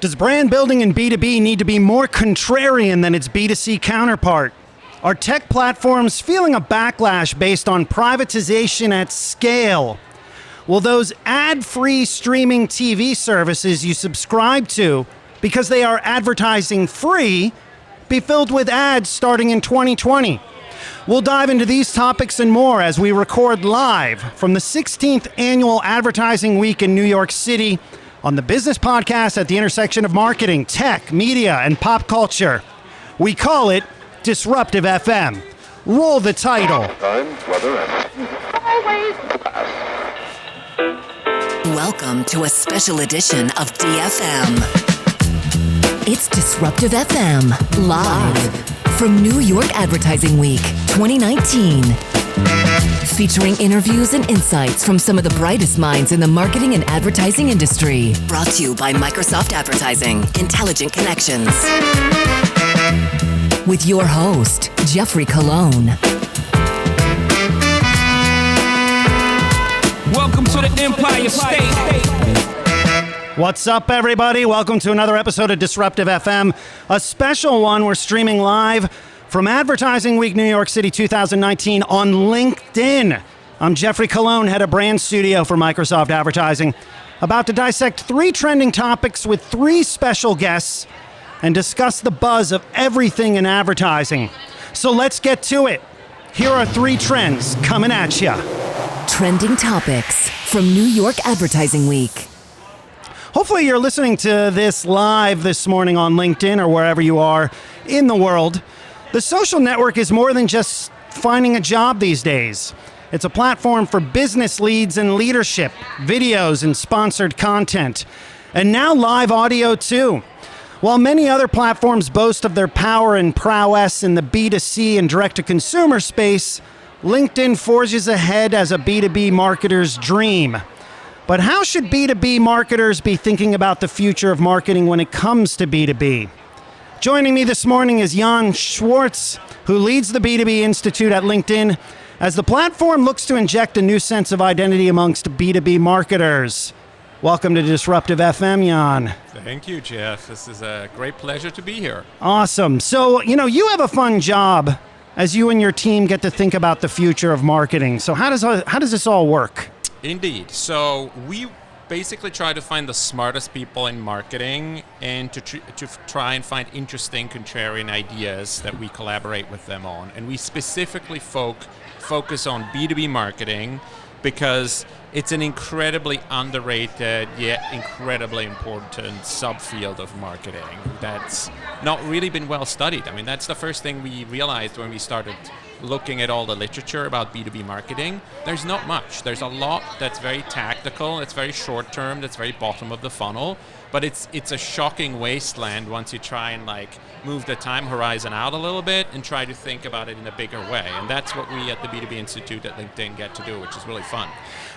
Does brand building in B2B need to be more contrarian than its B2C counterpart? Are tech platforms feeling a backlash based on privatization at scale? Will those ad-free streaming TV services you subscribe to, because they are advertising free, be filled with ads starting in 2020? We'll dive into these topics and more as we record live from the 16th Annual Advertising Week in New York City on the business podcast at the intersection of marketing, tech, media, and pop culture. We call it Disruptive FM. Roll the title. Time, weather, and always the past. Welcome to a special edition of DFM. It's Disruptive FM, live from New York Advertising Week 2019. Featuring interviews and insights from some of the brightest minds in the marketing and advertising industry. Brought to you by Microsoft Advertising, Intelligent Connections. With your host, Jeffrey Colon. Welcome to the Empire State. What's up, everybody? Welcome to another episode of Disruptive FM, a special one. We're streaming live from Advertising Week New York City 2019 on LinkedIn. I'm Jeffrey Colon, head of brand studio for Microsoft Advertising, about to dissect 3 trending topics with 3 special guests and discuss the buzz of everything in advertising. So let's get to it. Here are 3 trends coming at ya. Trending topics from New York Advertising Week. Hopefully you're listening to this live this morning on LinkedIn or wherever you are in the world. The social network is more than just finding a job these days. It's a platform for business leads and leadership, videos and sponsored content, and now live audio too. While many other platforms boast of their power and prowess in the B2C and direct-to-consumer space, LinkedIn forges ahead as a B2B marketer's dream. But how should B2B marketers be thinking about the future of marketing when it comes to B2B? Joining me this morning is Jan Schwartz, who leads the B2B Institute at LinkedIn as the platform looks to inject a new sense of identity amongst B2B marketers. Welcome to Disruptive FM, Jan. Thank you, Jeff. This is a great pleasure to be here. Awesome. So, you have a fun job as you and your team get to think about the future of marketing. So how does this all work? Indeed. So we basically try to find the smartest people in marketing and to try and find interesting contrarian ideas that we collaborate with them on. And we specifically focus on B2B marketing because it's an incredibly underrated yet incredibly important subfield of marketing that's not really been well studied. I mean, that's the first thing we realized when we started looking at all the literature about B2B marketing. There's not much. There's a lot that's very tactical, it's very short term, that's very bottom of the funnel, but it's a shocking wasteland once you try and move the time horizon out a little bit and try to think about it in a bigger way. And that's what we at the B2B Institute at LinkedIn get to do, which is really fun.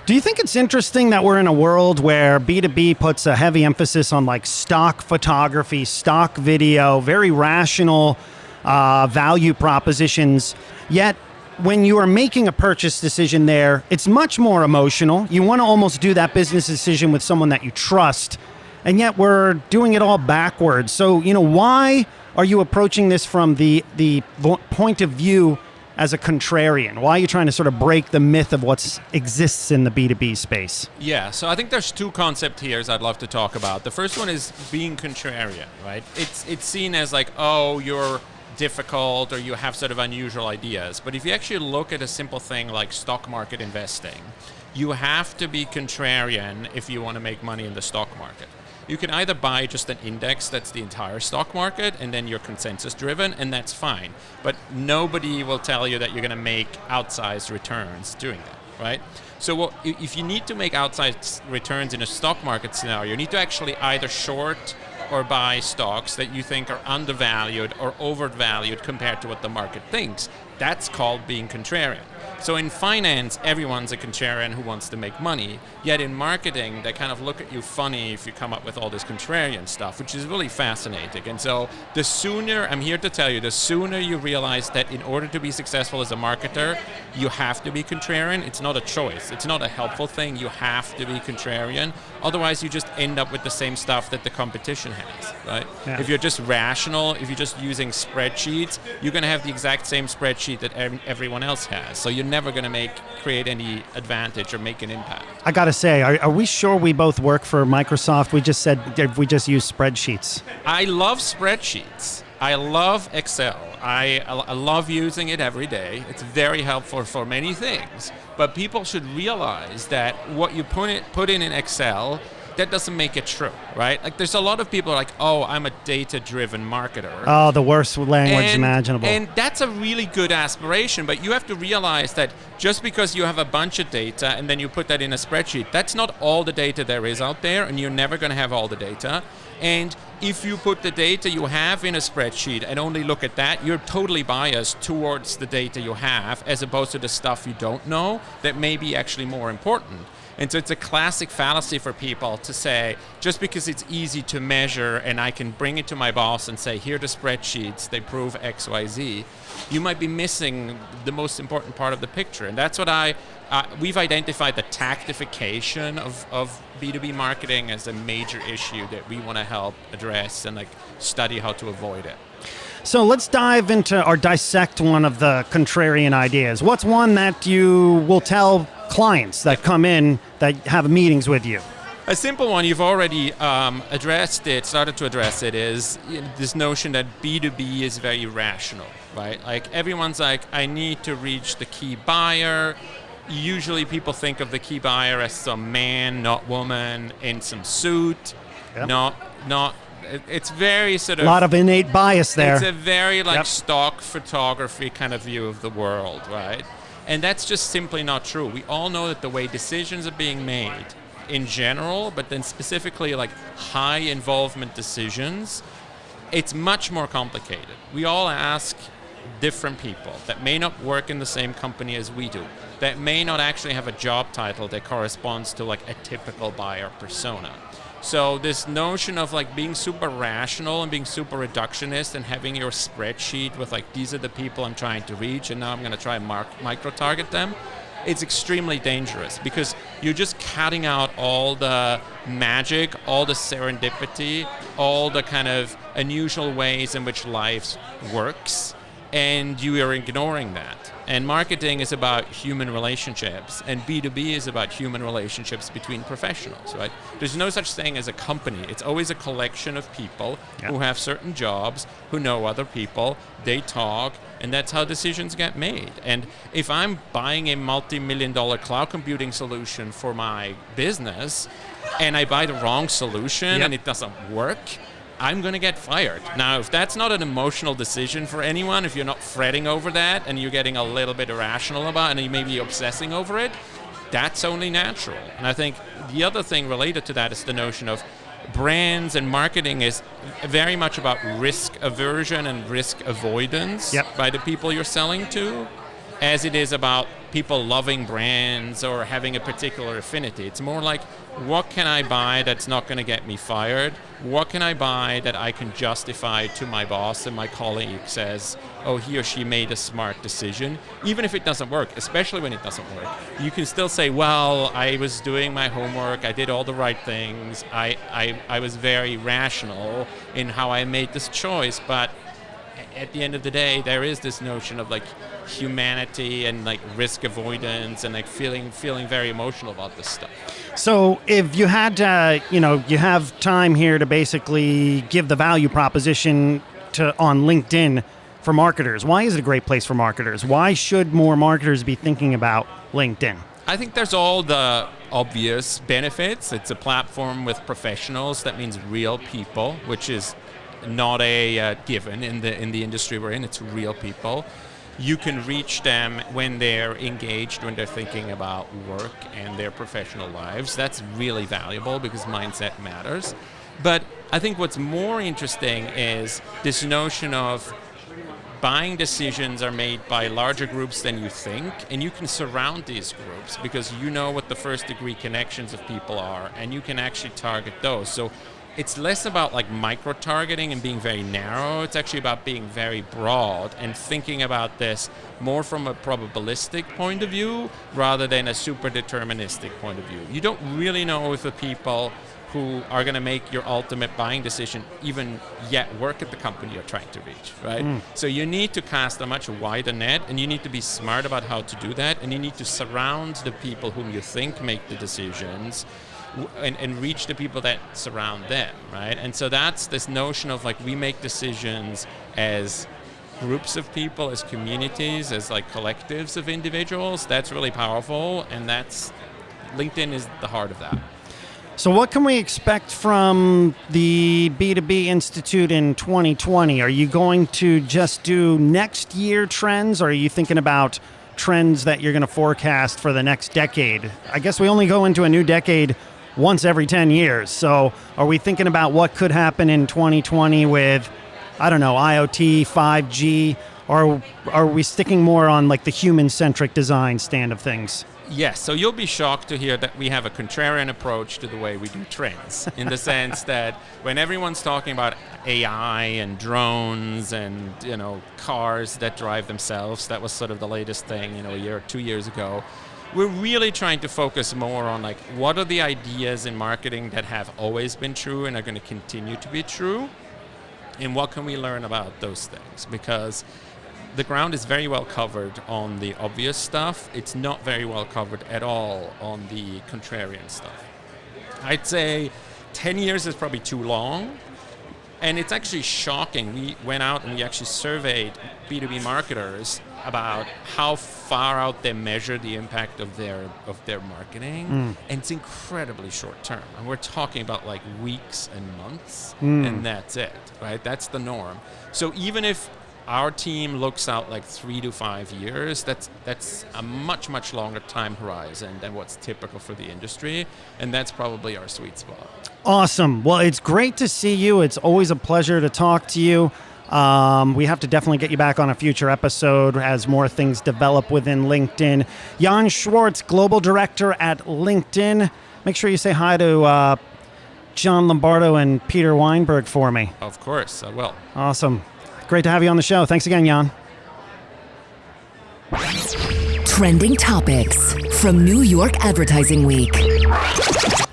Do you think it's interesting that we're in a world where B2B puts a heavy emphasis on stock photography, stock video, very rational value propositions, yet when you are making a purchase decision there, it's much more emotional. You want to almost do that business decision with someone that you trust, and yet we're doing it all backwards. So, why are you approaching this from the point of view as a contrarian? Why are you trying to sort of break the myth of what exists in the B2B space? Yeah, so I think there's 2 concepts here I'd love to talk about. The first one is being contrarian, right? It's seen as you're difficult or you have sort of unusual ideas. But if you actually look at a simple thing like stock market investing, you have to be contrarian if you want to make money in the stock market. You can either buy just an index that's the entire stock market and then you're consensus driven, and that's fine. But nobody will tell you that you're going to make outsized returns doing that, right? So if you need to make outsized returns in a stock market scenario, you need to actually either short or buy stocks that you think are undervalued or overvalued compared to what the market thinks. That's called being contrarian. So in finance, everyone's a contrarian who wants to make money. Yet in marketing, they kind of look at you funny if you come up with all this contrarian stuff, which is really fascinating. And so the sooner, I'm here to tell you, the sooner you realize that in order to be successful as a marketer, you have to be contrarian. It's not a choice. It's not a helpful thing. You have to be contrarian. Otherwise, you just end up with the same stuff that the competition has, right? Yeah. If you're just rational, if you're just using spreadsheets, you're going to have the exact same spreadsheet that everyone else has. So you're never going to create any advantage or make an impact. I got to say, are we sure we both work for Microsoft? We just said we just use spreadsheets. I love spreadsheets. I love Excel. I love using it every day. It's very helpful for many things. But people should realize that what you put in Excel, that doesn't make it true, right? Like there's a lot of people like, oh, I'm a data-driven marketer. Oh, the worst language imaginable. And that's a really good aspiration, but you have to realize that just because you have a bunch of data and then you put that in a spreadsheet, that's not all the data there is out there, and you're never going to have all the data. And if you put the data you have in a spreadsheet and only look at that, you're totally biased towards the data you have as opposed to the stuff you don't know that may be actually more important. And so it's a classic fallacy for people to say, just because it's easy to measure and I can bring it to my boss and say, here are the spreadsheets, they prove X, Y, Z, you might be missing the most important part of the picture. And that's what we've identified the tactification of B2B marketing as a major issue that we want to help address and study how to avoid it. So let's dive into or dissect one of the contrarian ideas. What's one that you will tell clients that come in that have meetings with you? A simple one, you've already started to address it, is this notion that B2B is very rational, right? Like everyone's like, I need to reach the key buyer. Usually people think of the key buyer as some man, not woman, in some suit, Yep. It's very sort of... A lot of innate bias there. It's a very stock photography kind of view of the world, right? And that's just simply not true. We all know that the way decisions are being made in general, but then specifically high involvement decisions, it's much more complicated. We all ask different people that may not work in the same company as we do, that may not actually have a job title that corresponds to a typical buyer persona. So this notion of being super rational and being super reductionist and having your spreadsheet with these are the people I'm trying to reach and now I'm going to try and micro-target them, it's extremely dangerous because you're just cutting out all the magic, all the serendipity, all the kind of unusual ways in which life works, and you are ignoring that. And marketing is about human relationships, and B2B is about human relationships between professionals, right? There's no such thing as a company. It's always a collection of people who have certain jobs, who know other people, they talk, and that's how decisions get made. And if I'm buying a multi-million-dollar cloud computing solution for my business, and I buy the wrong solution and it doesn't work, I'm going to get fired. Now, if that's not an emotional decision for anyone, if you're not fretting over that and you're getting a little bit irrational about it and you may be obsessing over it, that's only natural. And I think the other thing related to that is the notion of brands and marketing is very much about risk aversion and risk avoidance by the people you're selling to, as it is about people loving brands or having a particular affinity. It's more like, what can I buy that's not going to get me fired? What can I buy that I can justify to my boss and my colleague says, oh, he or she made a smart decision, even if it doesn't work, especially when it doesn't work. You can still say, well, I was doing my homework, I did all the right things, I was very rational in how I made this choice, but at the end of the day, there is this notion of humanity and risk avoidance and feeling very emotional about this stuff. So if you had you have time here to basically give the value proposition on LinkedIn for marketers. Why is it a great place for marketers? Why should more marketers be thinking about LinkedIn? I think there's all the obvious benefits. It's a platform with professionals. That means real people, which is not a given in the industry we're in. It's real people. You can reach them when they're engaged, when they're thinking about work and their professional lives. That's really valuable because mindset matters. But I think what's more interesting is this notion of buying decisions are made by larger groups than you think, and you can surround these groups because you know what the first degree connections of people are, and you can actually target those. So it's less about like micro-targeting and being very narrow. It's actually about being very broad and thinking about this more from a probabilistic point of view rather than a super deterministic point of view. You don't really know if the people who are going to make your ultimate buying decision even yet work at the company you're trying to reach, right? So you need to cast a much wider net, and you need to be smart about how to do that, and you need to surround the people whom you think make the decisions and reach the people that surround them, right? And so that's this notion of like we make decisions as groups of people, as communities, as like collectives of individuals. That's really powerful, and that's LinkedIn is the heart of that. So what can we expect from the B2B Institute in 2020? Are you going to just do next year trends, or are you thinking about trends that you're going to forecast for the next decade? I guess we only go into a new decade once every 10 years. So are we thinking about what could happen in 2020 with, I don't know, IoT, 5G, or are we sticking more on like the human-centric design stand of things? Yes, so you'll be shocked to hear that we have a contrarian approach to the way we do trends, in the sense that when everyone's talking about AI and drones and, you know, cars that drive themselves, that was sort of the latest thing, you know, a year or 2 years ago. We're really trying to focus more on like what are the ideas in marketing that have always been true and are going to continue to be true, and what can we learn about those things? Because the ground is very well covered on the obvious stuff. It's not very well covered at all on the contrarian stuff. I'd say 10 years is probably too long. And it's actually shocking. We went out and we actually surveyed B2B marketers about how far out they measure the impact of their marketing. And it's incredibly short term. And we're talking about like weeks and months, and that's it, right? That's the norm. So even if our team looks out like 3 to 5 years, that's a much, much longer time horizon than what's typical for the industry, and that's probably our sweet spot. Awesome. Well, it's great to see you. It's always a pleasure to talk to you. We have to definitely get you back on a future episode as more things develop within LinkedIn. Jan Schwartz, Global Director at LinkedIn. Make sure you say hi to John Lombardo and Peter Weinberg for me. Of course, I will. Awesome. Great to have you on the show. Thanks again, Jan. Trending topics from New York Advertising Week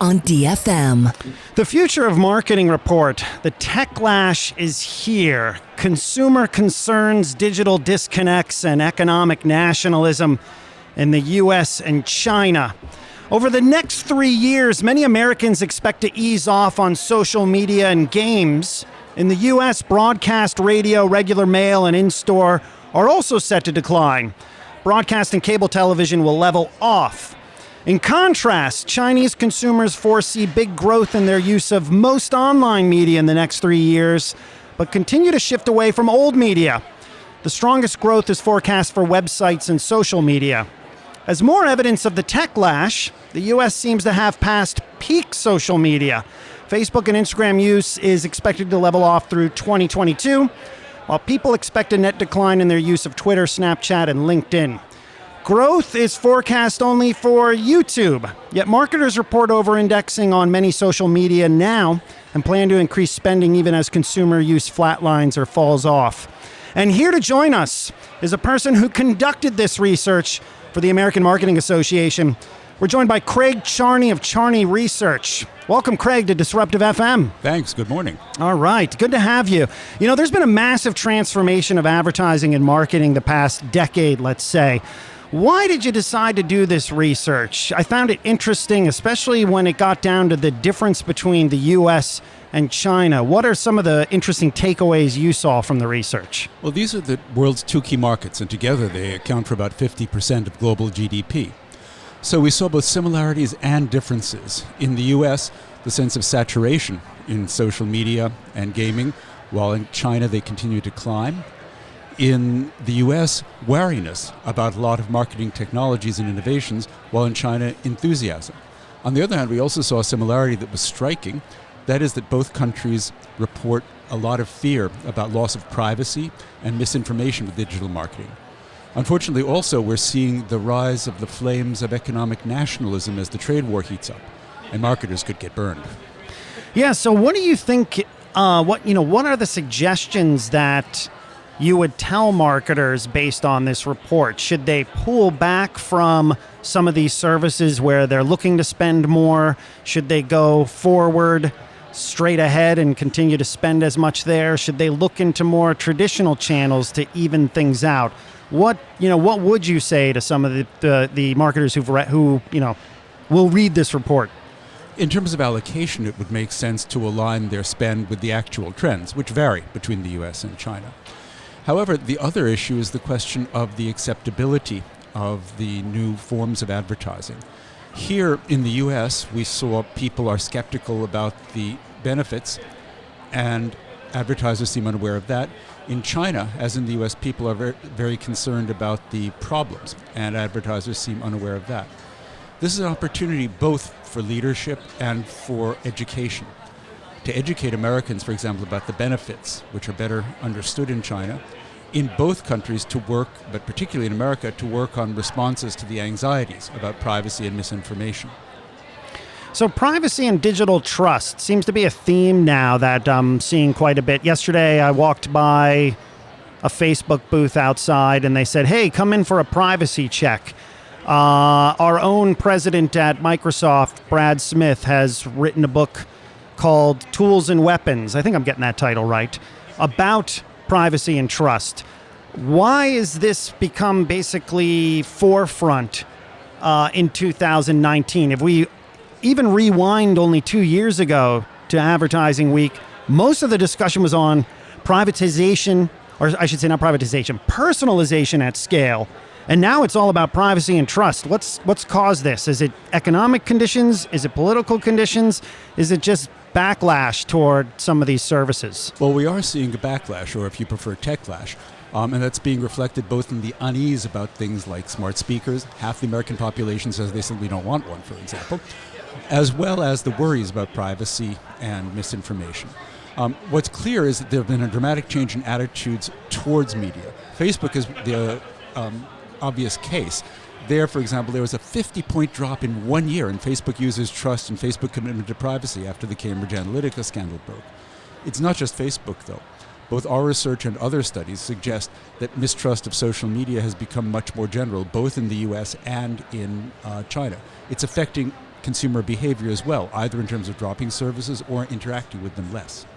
on DFM. The Future of Marketing report. The techlash is here. Consumer concerns, digital disconnects, and economic nationalism in the U.S. and China. Over the next 3 years, many Americans expect to ease off on social media and games. In the U.S., broadcast, radio, regular mail, and in-store are also set to decline. Broadcast and cable television will level off. In contrast, Chinese consumers foresee big growth in their use of most online media in the next 3 years, but continue to shift away from old media. The strongest growth is forecast for websites and social media. As more evidence of the techlash, the U.S. seems to have passed peak social media. Facebook and Instagram use is expected to level off through 2022, while people expect a net decline in their use of Twitter, Snapchat, and LinkedIn. Growth is forecast only for YouTube, yet marketers report over-indexing on many social media now and plan to increase spending even as consumer use flatlines or falls off. And here to join us is a person who conducted this research for the American Marketing Association. We're joined by Craig Charney of Charney Research. Welcome, Craig, to Disruptive FM. Thanks. Good morning. All right. Good to have you. You know, there's been a massive transformation of advertising and marketing the past decade, let's say. Why did you decide to do this research? I found it interesting, especially when it got down to the difference between the U.S. and China. What are some of the interesting takeaways you saw from the research? Well, these are the world's two key markets, and together they account for about 50% of global GDP. So we saw both similarities and differences. In the U.S., the sense of saturation in social media and gaming, while in China they continue to climb. In the U.S., wariness about a lot of marketing technologies and innovations, while in China, enthusiasm. On the other hand, we also saw a similarity that was striking. That is that both countries report a lot of fear about loss of privacy and misinformation with digital marketing. Unfortunately, also, we're seeing the rise of the flames of economic nationalism as the trade war heats up, and marketers could get burned. Yeah. So, what do you think? What are the suggestions that you would tell marketers based on this report? Should they pull back from some of these services where they're looking to spend more? Should they go forward straight ahead and continue to spend as much there? Should they look into more traditional channels to even things out? What would you say to some of the marketers who will read this report? In terms of allocation, it would make sense to align their spend with the actual trends, which vary between the US and China. However, the other issue is the question of the acceptability of the new forms of advertising. Here in the US, we saw people are skeptical about the benefits, and advertisers seem unaware of that. In China, as in the US, people are very, very concerned about the problems, and advertisers seem unaware of that. This is an opportunity both for leadership and for education. To educate Americans, for example, about the benefits, which are better understood in China, in both countries to work, but particularly in America, to work on responses to the anxieties about privacy and misinformation. So privacy and digital trust seems to be a theme now that I'm seeing quite a bit. Yesterday, I walked by a Facebook booth outside, and they said, hey, come in for a privacy check. Our own president at Microsoft, Brad Smith, has written a book called Tools and Weapons, I think I'm getting that title right, about privacy and trust. Why has this become basically forefront in 2019? If we even rewind only 2 years ago to Advertising Week, most of the discussion was on privatization, or I should say not privatization, personalization at scale. And now it's all about privacy and trust. What's caused this? Is it economic conditions? Is it political conditions? Is it just backlash toward some of these services? Well, we are seeing a backlash, or if you prefer, techlash. And that's being reflected both in the unease about things like smart speakers. Half the American population says they simply don't want one, for example, as well as the worries about privacy and misinformation. What's clear is that there have been a dramatic change in attitudes towards media. Facebook is the obvious case. There, for example, there was a 50-point drop in 1 year in Facebook users' trust and Facebook commitment to privacy after the Cambridge Analytica scandal broke. It's not just Facebook, though. Both our research and other studies suggest that mistrust of social media has become much more general, both in the US and in China. It's affecting consumer behavior as well, either in terms of dropping services or interacting with them less.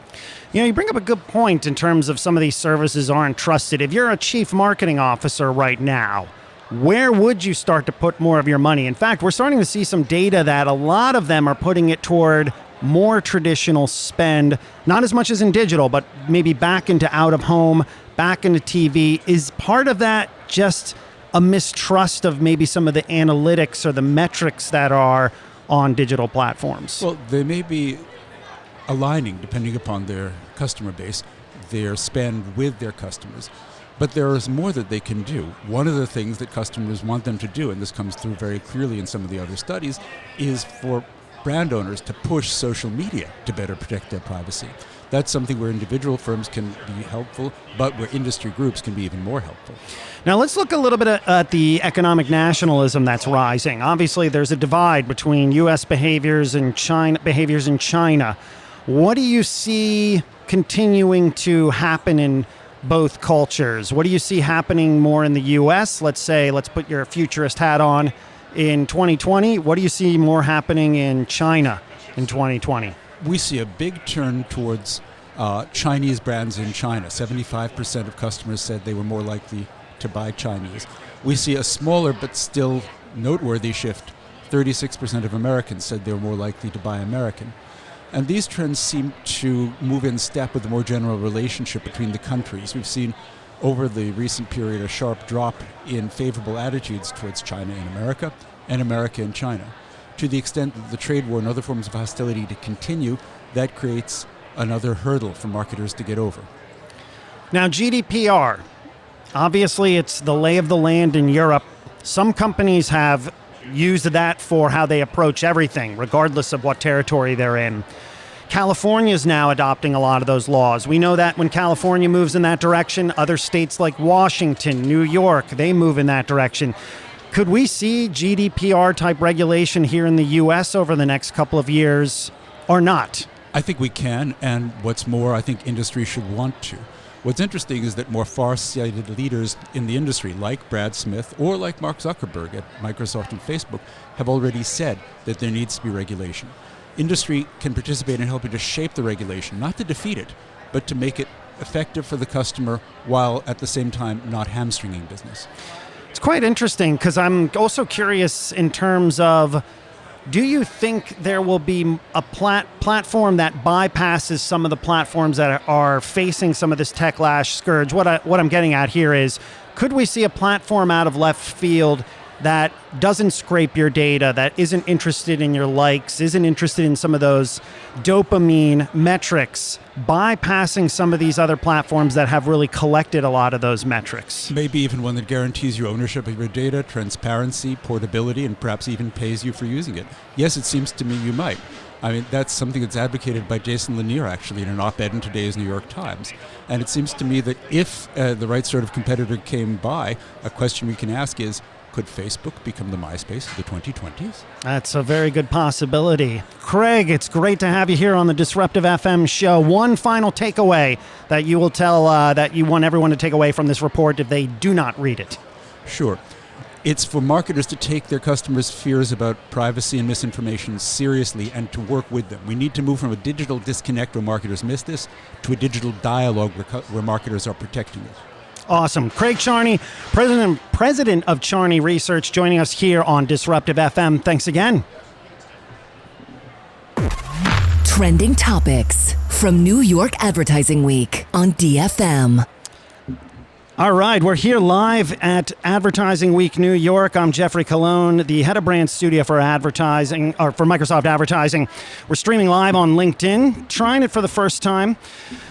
You know, you bring up a good point in terms of some of these services aren't trusted. If you're a chief marketing officer right now, where would you start to put more of your money? In fact, we're starting to see some data that a lot of them are putting it toward more traditional spend, not as much as in digital, but maybe back into out of home, back into TV. Is part of that just a mistrust of maybe some of the analytics or the metrics that are on digital platforms? Well, they may be aligning, depending upon their customer base, their spend with their customers. But there is more that they can do. One of the things that customers want them to do, and this comes through very clearly in some of the other studies, is for brand owners to push social media to better protect their privacy. That's something where individual firms can be helpful, but where industry groups can be even more helpful. Now let's look a little bit at the economic nationalism that's rising. Obviously, there's a divide between U.S. behaviors in China. What do you see continuing to happen in both cultures? What do you see happening more in the U.S.? Let's put your futurist hat on in 2020. What do you see more happening in China in 2020? We see a big turn towards Chinese brands in China. 75% of customers said they were more likely to buy Chinese. We see a smaller but still noteworthy shift. 36% of Americans said they were more likely to buy American. And these trends seem to move in step with the more general relationship between the countries. We've seen over the recent period a sharp drop in favorable attitudes towards China in America and America in China. To the extent that the trade war and other forms of hostility to continue, that creates another hurdle for marketers to get over. Now, GDPR, obviously it's the lay of the land in Europe. Some companies have used that for how they approach everything, regardless of what territory they're in. California is now adopting a lot of those laws. We know that when California moves in that direction, other states like Washington, New York, they move in that direction. Could we see GDPR type regulation here in the U.S. over the next couple of years or not? I think we can, and what's more, I think industry should want to. What's interesting is that more far-sighted leaders in the industry, like Brad Smith or like Mark Zuckerberg at Microsoft and Facebook, have already said that there needs to be regulation. Industry can participate in helping to shape the regulation, not to defeat it, but to make it effective for the customer while at the same time not hamstringing business. It's quite interesting because I'm also curious in terms of, do you think there will be a platform that bypasses some of the platforms that are facing some of this techlash scourge? What I'm getting at here is, could we see a platform out of left field that doesn't scrape your data, that isn't interested in your likes, isn't interested in some of those dopamine metrics, bypassing some of these other platforms that have really collected a lot of those metrics? Maybe even one that guarantees you ownership of your data, transparency, portability, and perhaps even pays you for using it. Yes, it seems to me you might. I mean, that's something that's advocated by Jason Lanier, actually, in an op-ed in today's New York Times. And it seems to me that if the right sort of competitor came by, a question we can ask is, could Facebook become the MySpace of the 2020s? That's a very good possibility. Craig, it's great to have you here on the Disruptive FM show. One final takeaway that you will tell that you want everyone to take away from this report if they do not read it. Sure. It's for marketers to take their customers' fears about privacy and misinformation seriously and to work with them. We need to move from a digital disconnect where marketers miss this to a digital dialogue where marketers are protecting it. Awesome. Craig Charney, president of Charney Research, joining us here on Disruptive FM. Thanks again. Trending topics from New York Advertising Week on DFM. All right, we're here live at Advertising Week New York. I'm Jeffrey Colon, the head of brand studio for advertising, or for Microsoft Advertising. We're streaming live on LinkedIn, trying it for the first time.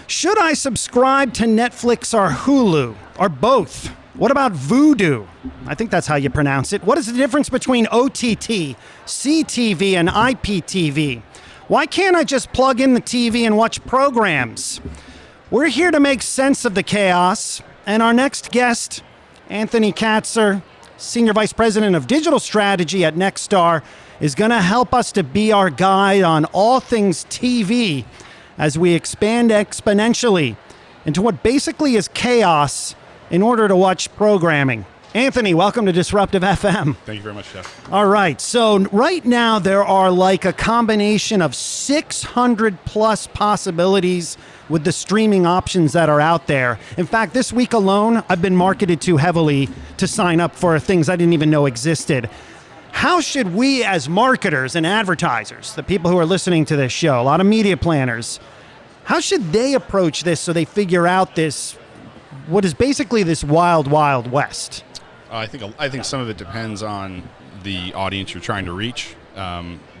Should I subscribe to Netflix or Hulu, or both? What about Vudu? I think that's how you pronounce it. What is the difference between OTT, CTV, and IPTV? Why can't I just plug in the TV and watch programs? We're here to make sense of the chaos. And our next guest, Anthony Katzer, Senior Vice President of Digital Strategy at Nexstar, is going to help us to be our guide on all things TV as we expand exponentially into what basically is chaos in order to watch programming. Anthony, welcome to Disruptive FM. Thank you very much, Jeff. All right, so right now there are like a combination of 600 plus possibilities with the streaming options that are out there. In fact, this week alone, I've been marketed to heavily to sign up for things I didn't even know existed. How should we as marketers and advertisers, the people who are listening to this show, a lot of media planners, how should they approach this so they figure out this, what is basically this wild, wild west? I think some of it depends on the audience you're trying to reach.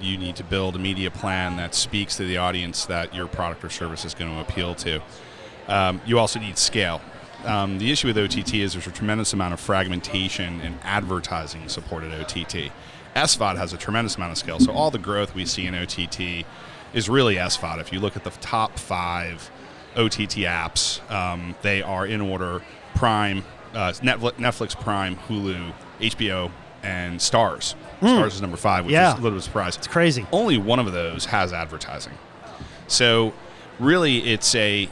You need to build a media plan that speaks to the audience that your product or service is going to appeal to. You also need scale. The issue with OTT is there's a tremendous amount of fragmentation in advertising-supported OTT. SVOD has a tremendous amount of scale, so all the growth we see in OTT is really SVOD. If you look at the top 5 OTT apps, they are in order: Prime, Netflix, Prime, Hulu, HBO, and Starz. Starz is number 5, which is a little bit of a surprise. It's crazy. Only one of those has advertising. So really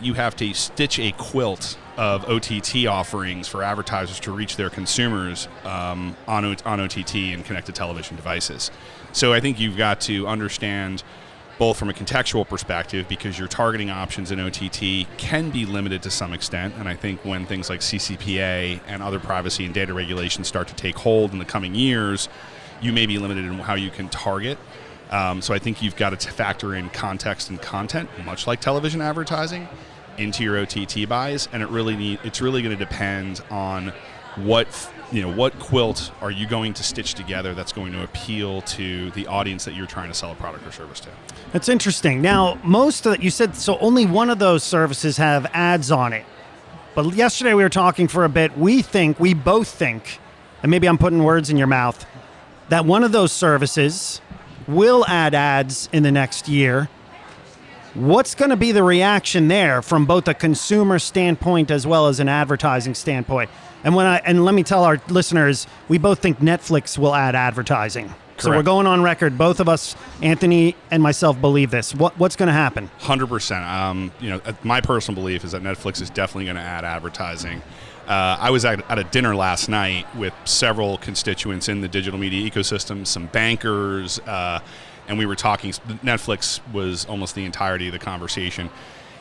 you have to stitch a quilt of OTT offerings for advertisers to reach their consumers on OTT and connected television devices. So I think you've got to understand both from a contextual perspective, because your targeting options in OTT can be limited to some extent. And I think when things like CCPA and other privacy and data regulations start to take hold in the coming years, you may be limited in how you can target. So I think you've got to factor in context and content, much like television advertising, into your OTT buys. And it's really going to depend on what quilt are you going to stitch together that's going to appeal to the audience that you're trying to sell a product or service to. That's interesting. Now, you said, so only one of those services have ads on it. But yesterday we were talking for a bit. We both think, and maybe I'm putting words in your mouth, that one of those services will add ads in the next year. What's going to be the reaction there from both a consumer standpoint as well as an advertising standpoint? And let me tell our listeners, we both think Netflix will add advertising. So Correct. we're going on record. Both of us, Anthony and myself, believe this. What's going to happen? 100%. My personal belief is that Netflix is definitely going to add advertising. I was at a dinner last night with several constituents in the digital media ecosystem, some bankers, and we were talking. Netflix was almost the entirety of the conversation.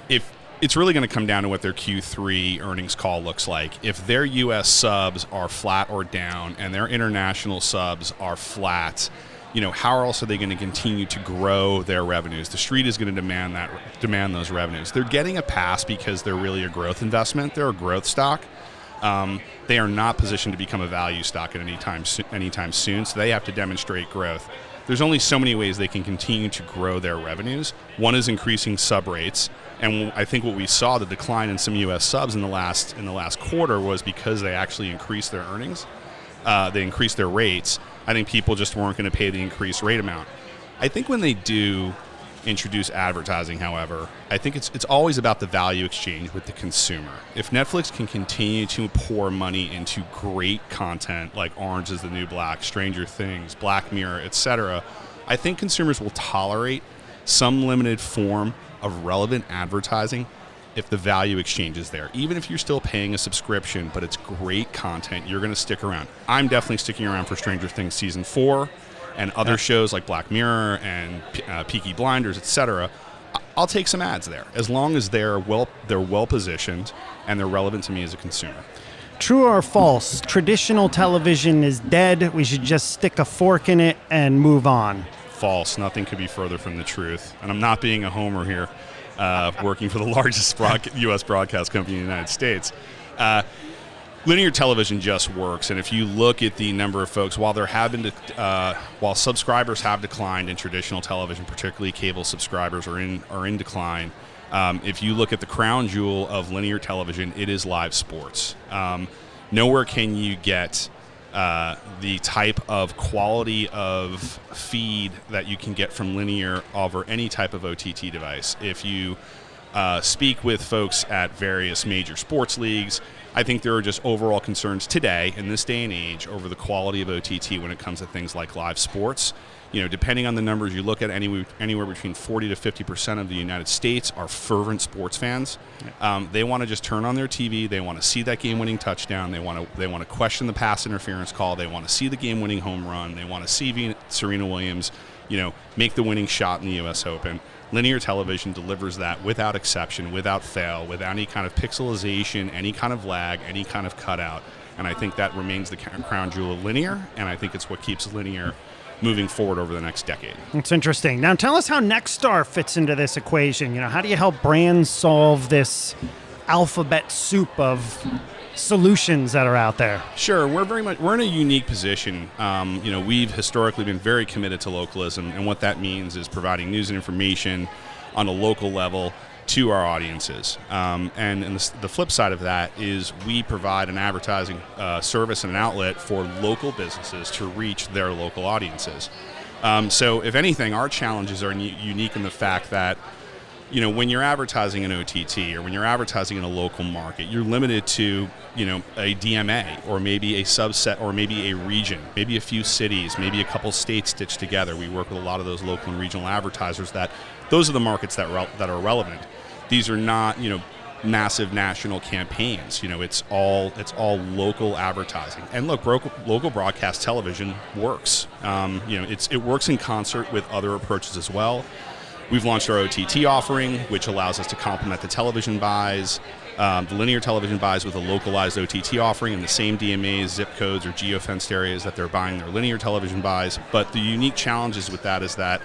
If it's really going to come down to what their Q3 earnings call looks like. If their U.S. subs are flat or down and their international subs are flat, how else are they going to continue to grow their revenues? The street is going to demand those revenues. They're getting a pass because they're really a growth investment. They're a growth stock. They are not positioned to become a value stock at anytime soon, so they have to demonstrate growth. There's only so many ways they can continue to grow their revenues. One is increasing sub rates, and I think what we saw, the decline in some U.S. subs in the last quarter, was because they actually increased their earnings. They increased their rates. I think people just weren't going to pay the increased rate amount. I think when they do introduce advertising, however, I think it's always about the value exchange with the consumer. If Netflix can continue to pour money into great content like Orange is the New Black, Stranger Things, Black Mirror, etc., I think consumers will tolerate some limited form of relevant advertising if the value exchange is there. Even if you're still paying a subscription, but it's great content, you're going to stick around. I'm definitely sticking around for Stranger Things Season 4 and other shows like Black Mirror and Peaky Blinders, etc. I'll take some ads there as long as they're well positioned and they're relevant to me as a consumer. True or false? Traditional television is dead. We should just stick a fork in it and move on. False. Nothing could be further from the truth. And I'm not being a homer here, working for the largest U.S. broadcast company in the United States. Linear television just works, and if you look at the number of folks, while subscribers have declined in traditional television, particularly cable subscribers are in decline. If you look at the crown jewel of linear television, it is live sports. Nowhere can you get the type of quality of feed that you can get from linear over any type of OTT device. If you speak with folks at various major sports leagues, I think there are just overall concerns today, in this day and age, over the quality of OTT when it comes to things like live sports. Depending on the numbers you look at, anywhere between 40 to 50% of the United States are fervent sports fans. They want to just turn on their TV. They want to see that game-winning touchdown. They want to question the pass interference call. They want to see the game-winning home run. They want to see Serena Williams, make the winning shot in the U.S. Open. Linear television delivers that without exception, without fail, without any kind of pixelization, any kind of lag, any kind of cutout. And I think that remains the crown jewel of linear, and I think it's what keeps linear moving forward over the next decade. It's interesting. Now tell us how Nexstar fits into this equation. How do you help brands solve this alphabet soup of solutions that are out there? Sure, we're in a unique position. We've historically been very committed to localism, and what that means is providing news and information on a local level to our audiences. And the flip side of that is we provide an advertising service and an outlet for local businesses to reach their local audiences. So if anything, our challenges are unique in the fact that when you're advertising in OTT or when you're advertising in a local market, you're limited to, a DMA or maybe a subset or maybe a region, maybe a few cities, maybe a couple states stitched together. We work with a lot of those local and regional advertisers those are the markets that are relevant. These are not, massive national campaigns. It's all local advertising. And look, local broadcast television works. It works in concert with other approaches as well. We've launched our OTT offering, which allows us to complement the television buys, the linear television buys with a localized OTT offering in the same DMAs, zip codes, or geofenced areas that they're buying their linear television buys. But the unique challenges with that is that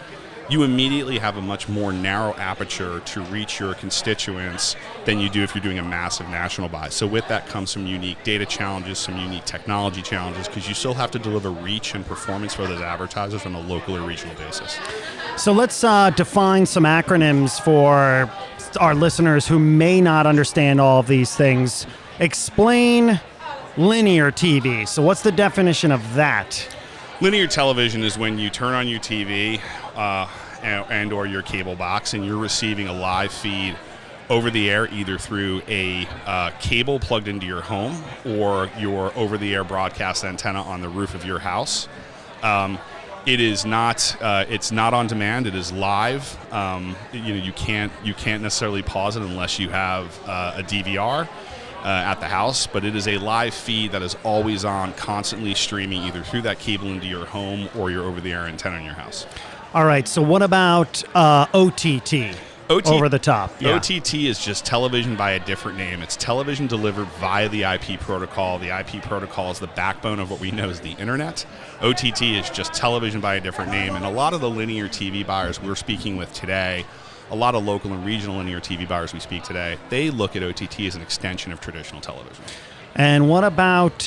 you immediately have a much more narrow aperture to reach your constituents than you do if you're doing a massive national buy. So with that comes some unique data challenges, some unique technology challenges, because you still have to deliver reach and performance for those advertisers on a local or regional basis. So let's define some acronyms for our listeners who may not understand all of these things. Explain linear TV. So what's the definition of that? Linear television is when you turn on your TV and or your cable box and you're receiving a live feed over the air, either through a cable plugged into your home or your over the air broadcast antenna on the roof of your house. It is not. It's not on demand. It is live. You can't necessarily pause it unless you have a DVR at the house. But it is a live feed that is always on, constantly streaming either through that cable into your home or your over-the-air antenna in your house. All right. So what about OTT? Over the top. Yeah. OTT is just television by a different name. It's television delivered via the IP protocol. The IP protocol is the backbone of what we know as the internet. OTT is just television by a different name. And a lot of the linear TV buyers we're speaking with today, a lot of local and regional linear TV buyers we speak today, they look at OTT as an extension of traditional television. And what about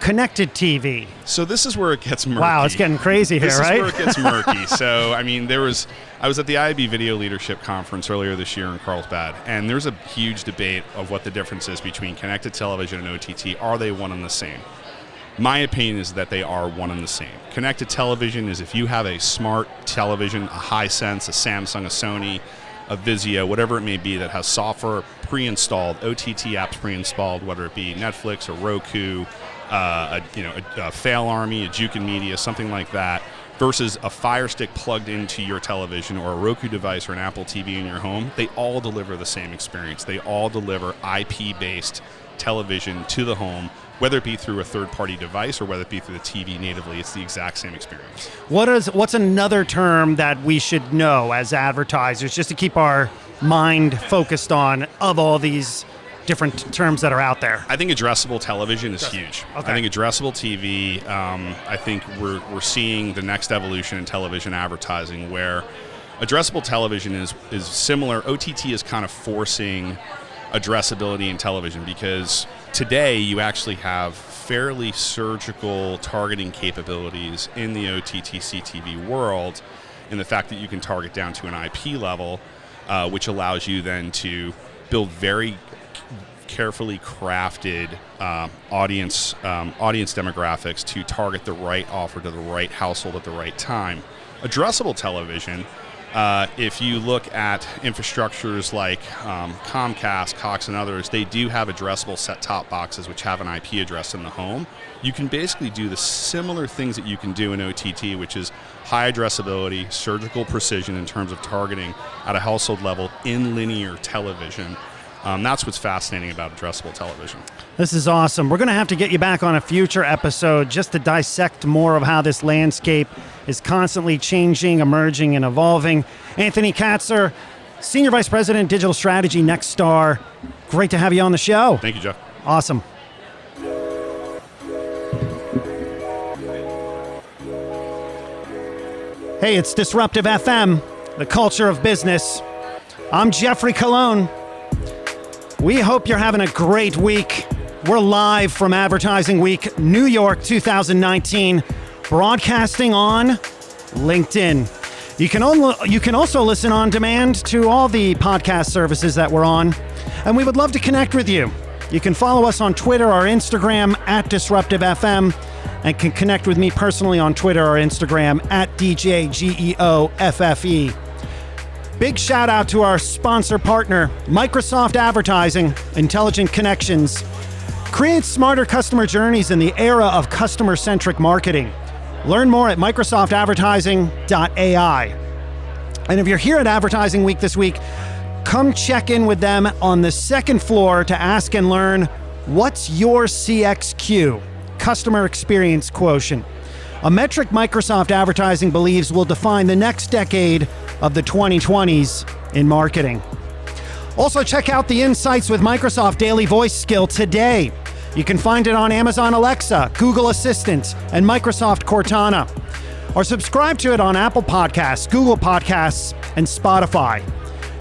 connected TV? So this is where it gets murky. Wow, it's getting crazy here, right? This is where it gets murky. So, I mean, I was at the IAB Video Leadership Conference earlier this year in Carlsbad, and there's a huge debate of what the difference is between connected television and OTT. Are they one and the same? My opinion is that they are one and the same. Connected television is if you have a smart television, a Hisense, a Samsung, a Sony, a Vizio, whatever it may be, that has software pre-installed, OTT apps pre-installed, whether it be Netflix or Roku, a Fail Army, a Jukin Media, something like that, versus a Fire Stick plugged into your television or a Roku device or an Apple TV in your home, they all deliver the same experience. They all deliver IP-based television to the home, whether it be through a third-party device or whether it be through the TV natively. It's the exact same experience. What's another term that we should know as advertisers, just to keep our mind focused on, of all these different terms that are out there? I think addressable television is huge. Okay. I think addressable TV, I think we're seeing the next evolution in television advertising where addressable television is similar. OTT is kind of forcing addressability in television because today you actually have fairly surgical targeting capabilities in the OTT CTV world, in the fact that you can target down to an IP level, which allows you then to build very carefully crafted audience demographics to target the right offer to the right household at the right time. Addressable television, if you look at infrastructures like Comcast, Cox, and others, they do have addressable set-top boxes which have an IP address in the home. You can basically do the similar things that you can do in OTT, which is high addressability, surgical precision in terms of targeting at a household level in linear television. That's what's fascinating about addressable television. This is awesome. We're going to have to get you back on a future episode just to dissect more of how this landscape is constantly changing, emerging, and evolving. Anthony Katzer, Senior Vice President, Digital Strategy, Nexstar. Great to have you on the show. Thank you, Jeff. Awesome. Hey, it's Disruptive FM, the culture of business. I'm Jeffrey Colon. We hope you're having a great week. We're live from Advertising Week, New York 2019, broadcasting on LinkedIn. You can also listen on demand to all the podcast services that we're on, and we would love to connect with you. You can follow us on Twitter or Instagram at DisruptiveFM, and can connect with me personally on Twitter or Instagram at DJGEOFFE. Big shout out to our sponsor partner, Microsoft Advertising, Intelligent Connections. Create smarter customer journeys in the era of customer-centric marketing. Learn more at microsoftadvertising.ai. And if you're here at Advertising Week this week, come check in with them on the second floor to ask and learn what's your CXQ, Customer Experience Quotient, a metric Microsoft Advertising believes will define the next decade of the 2020s in marketing. Also, check out the Insights with Microsoft Daily Voice skill today. You can find it on Amazon Alexa, Google Assistant, and Microsoft Cortana. Or subscribe to it on Apple Podcasts, Google Podcasts, and Spotify.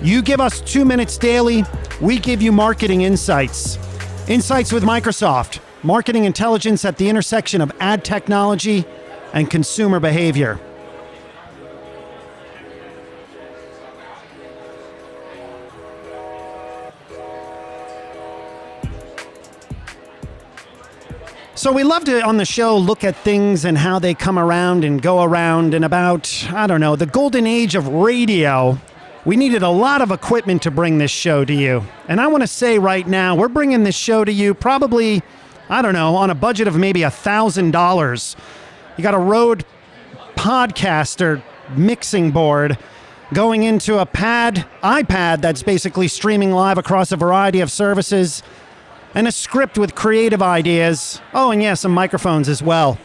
You give us 2 minutes daily, we give you marketing insights. Insights with Microsoft, marketing intelligence at the intersection of ad technology and consumer behavior. So we love to, on the show, look at things and how they come around and go around, and about, the golden age of radio. We needed a lot of equipment to bring this show to you. And I want to say right now, we're bringing this show to you probably, on a budget of maybe $1,000. You got a Rode podcaster mixing board going into a iPad that's basically streaming live across a variety of services, and a script with creative ideas. Oh, and yeah, some microphones as well.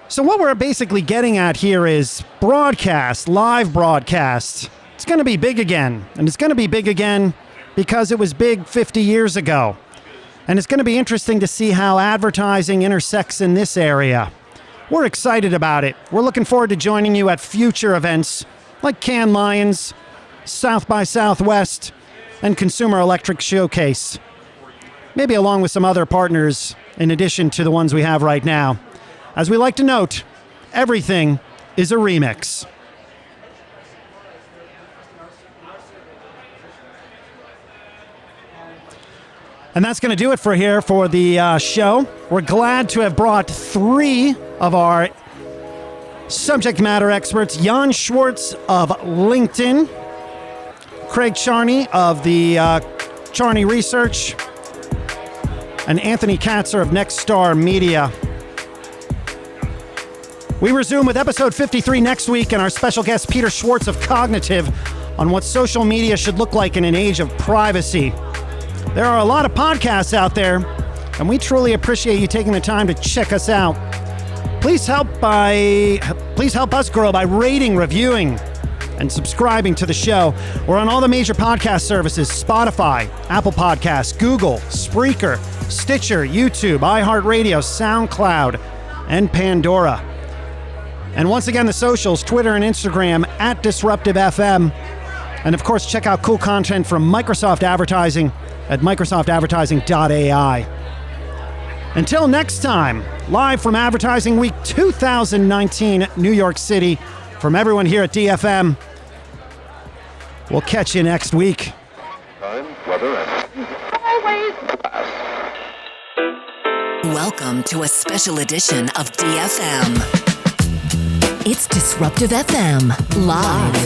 So what we're basically getting at here is broadcast, live broadcast. It's going to be big again, and it's going to be big again because it was big 50 years ago. And it's going to be interesting to see how advertising intersects in this area. We're excited about it. We're looking forward to joining you at future events like Cannes Lions, South by Southwest, and Consumer Electric Showcase. Maybe along with some other partners in addition to the ones we have right now. As we like to note, everything is a remix. And that's going to do it for the show. We're glad to have brought 3 of our subject matter experts: Jan Schwartz of LinkedIn, Craig Charney of the Charney Research, and Anthony Katzer of Nextstar Media. We resume with episode 53 next week, and our special guest Peter Schwartz of Cognitive on what social media should look like in an age of privacy. There are a lot of podcasts out there, and we truly appreciate you taking the time to check us out. Please help us grow by rating, reviewing, and subscribing to the show. We're on all the major podcast services: Spotify, Apple Podcasts, Google, Spreaker, Stitcher, YouTube, iHeartRadio, SoundCloud, and Pandora. And once again, the socials, Twitter and Instagram at DisruptiveFM. And of course, check out cool content from Microsoft Advertising at microsoftadvertising.ai. Until next time, live from Advertising Week 2019, New York City, from everyone here at DFM, we'll catch you next week. Time, weather, and always pass. Welcome to a special edition of DFM. It's Disruptive FM, live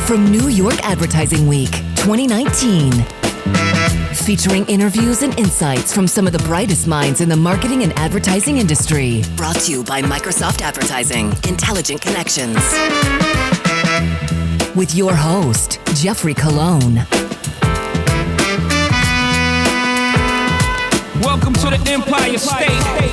from New York Advertising Week 2019. Featuring interviews and insights from some of the brightest minds in the marketing and advertising industry. Brought to you by Microsoft Advertising, Intelligent Connections. With your host, Jeffrey Colon. Welcome to the Empire State.